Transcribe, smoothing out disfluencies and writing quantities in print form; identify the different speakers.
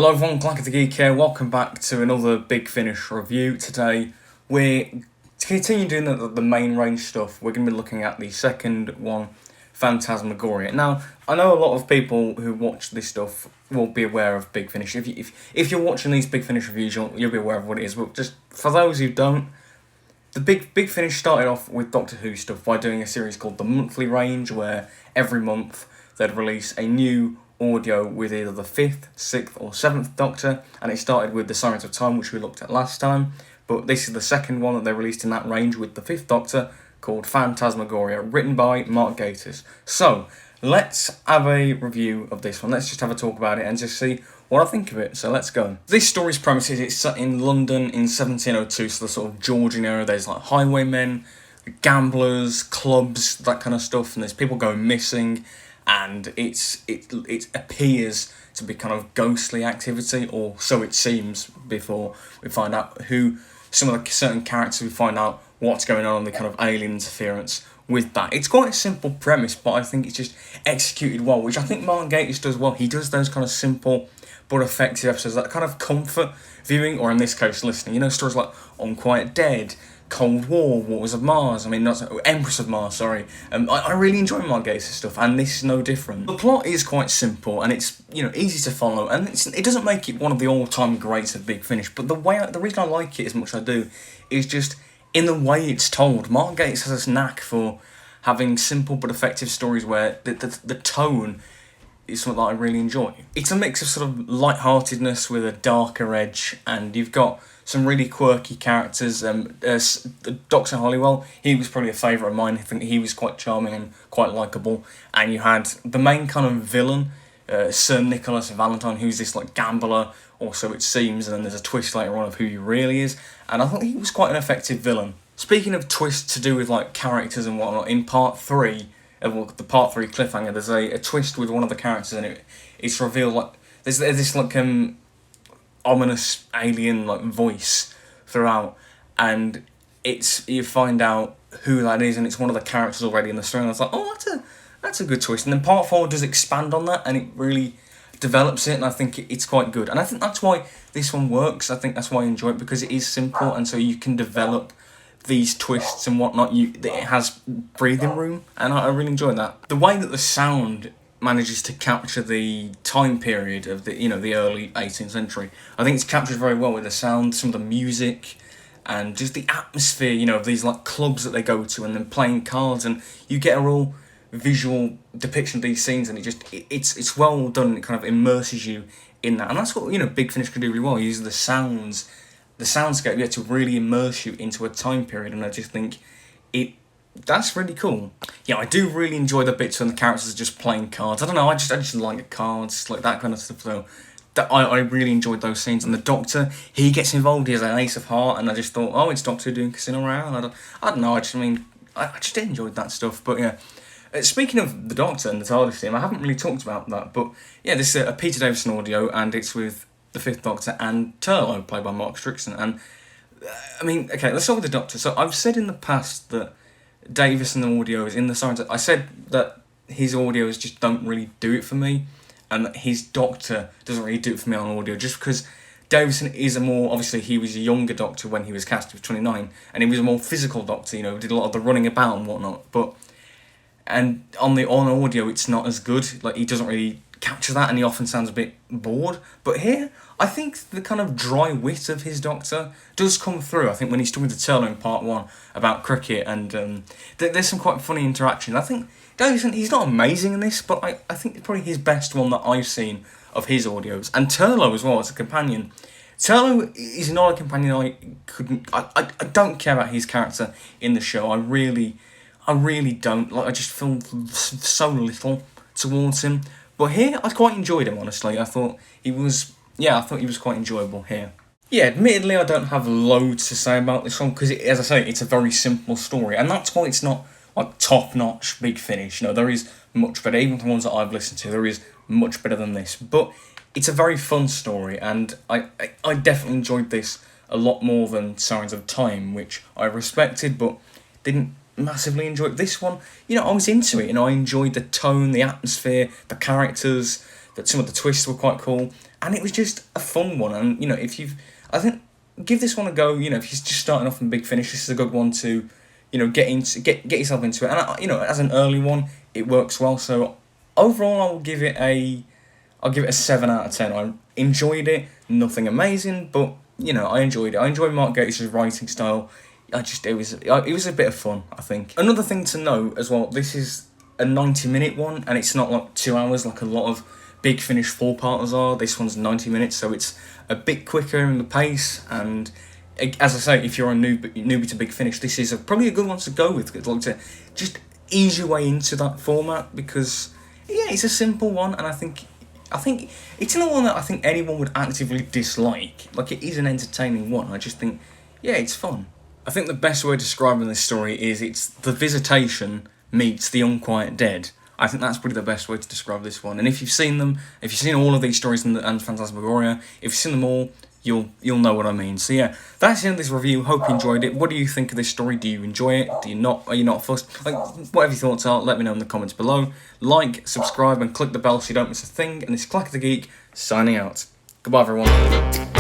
Speaker 1: Hello everyone, Clack of the Geek here. Welcome back to another Big Finish review. Today we're continuing doing the main range stuff. We're going to be looking at the second one, Phantasmagoria. Now, I know a lot of people who watch this stuff will be aware of Big Finish. If you're watching these Big Finish reviews, you'll be aware of what it is. But just for those who don't, the Big Finish started off with Doctor Who stuff by doing a series called the Monthly Range, where every month they'd release a new audio with either the 5th, 6th or 7th Doctor, and it started with the Signs of Time, which we looked at last time, but this is the second one that they released in that range with the 5th Doctor, called Phantasmagoria, written by Mark Gatiss. So, let's have a review of this one. Let's just have a talk about it and just see what I think of it. So let's go. This story's premise is it's set in London in 1702, so the sort of Georgian era. There's like highwaymen, gamblers, clubs, that kind of stuff, and there's people going missing, and it appears to be kind of ghostly activity, or so it seems, before we find out who some of the certain characters, we find out what's going on and the kind of alien interference with that. It's quite a simple premise, but I think it's just executed well, which I think Mark Gatiss does well. He does those kind of simple but effective episodes that kind of comfort viewing, or in this case listening. You know, stories like Unquiet Dead, Cold War, Waters of Mars, Empress of Mars, sorry. I really enjoy Mark Gatiss stuff, and this is no different. The plot is quite simple, and it's, easy to follow, and it doesn't make it one of the all-time greats of Big Finish, but the reason I like it as much as I do is just in the way it's told. Mark Gatiss has this knack for having simple but effective stories where the tone is something that I really enjoy. It's a mix of sort of lightheartedness with a darker edge, and you've got some really quirky characters. Dr. Hollywell, he was probably a favourite of mine. I think he was quite charming and quite likeable. And you had the main kind of villain, Sir Nicholas Valentine, who's this like gambler, or so it seems, and then there's a twist later on of who he really is. And I thought he was quite an effective villain. Speaking of twists to do with like characters and whatnot, in part 3, the part 3 cliffhanger, there's a twist with one of the characters, and it's revealed like there's this like ominous alien like voice throughout, and you find out who that is, and it's one of the characters already in the story, and I was like, oh, that's a good twist. And then part 4 does expand on that, and it really develops it, and I think it's quite good, and I think that's why this one works. I think that's why I enjoy it, because it is simple, and so you can develop these twists and whatnot. It has breathing room, and I really enjoy that. The way that the sound manages to capture the time period of the early 18th century, I think it's captured very well with the sound, some of the music, and just the atmosphere, of these like clubs that they go to, and then playing cards, and you get a real visual depiction of these scenes, and it's well done, and it kind of immerses you in that, and that's what Big Finish can do really well. He uses the soundscape, to really immerse you into a time period, and I just think that's really cool. Yeah, I do really enjoy the bits when the characters are just playing cards. I don't know, I just like cards, like that kind of stuff. So I really enjoyed those scenes. And the Doctor, he gets involved. He has an ace of heart, and I just thought, oh, it's Doctor Who doing Casino Royale. I don't know. I just enjoyed that stuff. But yeah, speaking of the Doctor and the TARDIS team, I haven't really talked about that. But yeah, this is a Peter Davison audio, and it's with the 5th Doctor and Turlough, played by Mark Strickson. And okay, let's start with the Doctor. So I've said in the past that Davison audio is in the signs. I said that his audios just don't really do it for me, and that his Doctor doesn't really do it for me on audio, just because Davison is obviously he was a younger Doctor when he was cast, he was 29, and he was a more physical Doctor, did a lot of the running about and whatnot, and on audio it's not as good, like he doesn't really capture that, and he often sounds a bit bored. But here, I think the kind of dry wit of his Doctor does come through. I think when he's talking to Turlough in part 1 about cricket, and there's some quite funny interaction. I think Davison, he's not amazing in this, but I think it's probably his best one that I've seen of his audios. And Turlough as well as a companion. Turlough is not a companion I don't care about his character in the show. I really don't. Like, I just feel so little towards him. But here, I quite enjoyed him, honestly. I thought he was quite enjoyable here. Yeah, admittedly, I don't have loads to say about this one, because, as I say, it's a very simple story, and that's why it's not, like, top-notch Big Finish. There is much better, even the ones that I've listened to, there is much better than this. But it's a very fun story, and I definitely enjoyed this a lot more than Signs of Time, which I respected, but didn't massively enjoy. This one, I was into it, I enjoyed the tone, the atmosphere, the characters, that some of the twists were quite cool, and it was just a fun one. And you know, I think give this one a go. You know, if you're just starting off in Big Finish, this is a good one to, you know, get yourself into it. And you know, as an early one, it works well. So overall, I'll give it a 7 out of 10. I enjoyed it. Nothing amazing, but you know, I enjoyed it. I enjoyed Mark Gatiss' writing style. It was a bit of fun, I think. Another thing to note as well, this is a 90-minute one, and it's not like 2 hours like a lot of Big Finish 4-parters are. This one's 90 minutes, so it's a bit quicker in the pace. And as I say, if you're a newbie to Big Finish, this is probably a good one to go with. Like to just ease your way into that format, because yeah, it's a simple one, and I think it's not one that I think anyone would actively dislike. Like, it is an entertaining one. I just think, yeah, it's fun. I think the best way of describing this story is it's The Visitation meets The Unquiet Dead. I think that's probably the best way to describe this one. And if you've seen them, if you've seen all of these stories and Phantasmagoria, if you've seen them all, you'll know what I mean. So yeah, that's the end of this review. Hope you enjoyed it. What do you think of this story? Do you enjoy it? Do you not? Are you not fussed? Like, whatever your thoughts are, let me know in the comments below. Like, subscribe, and click the bell so you don't miss a thing. And this is Clack the Geek, signing out. Goodbye, everyone.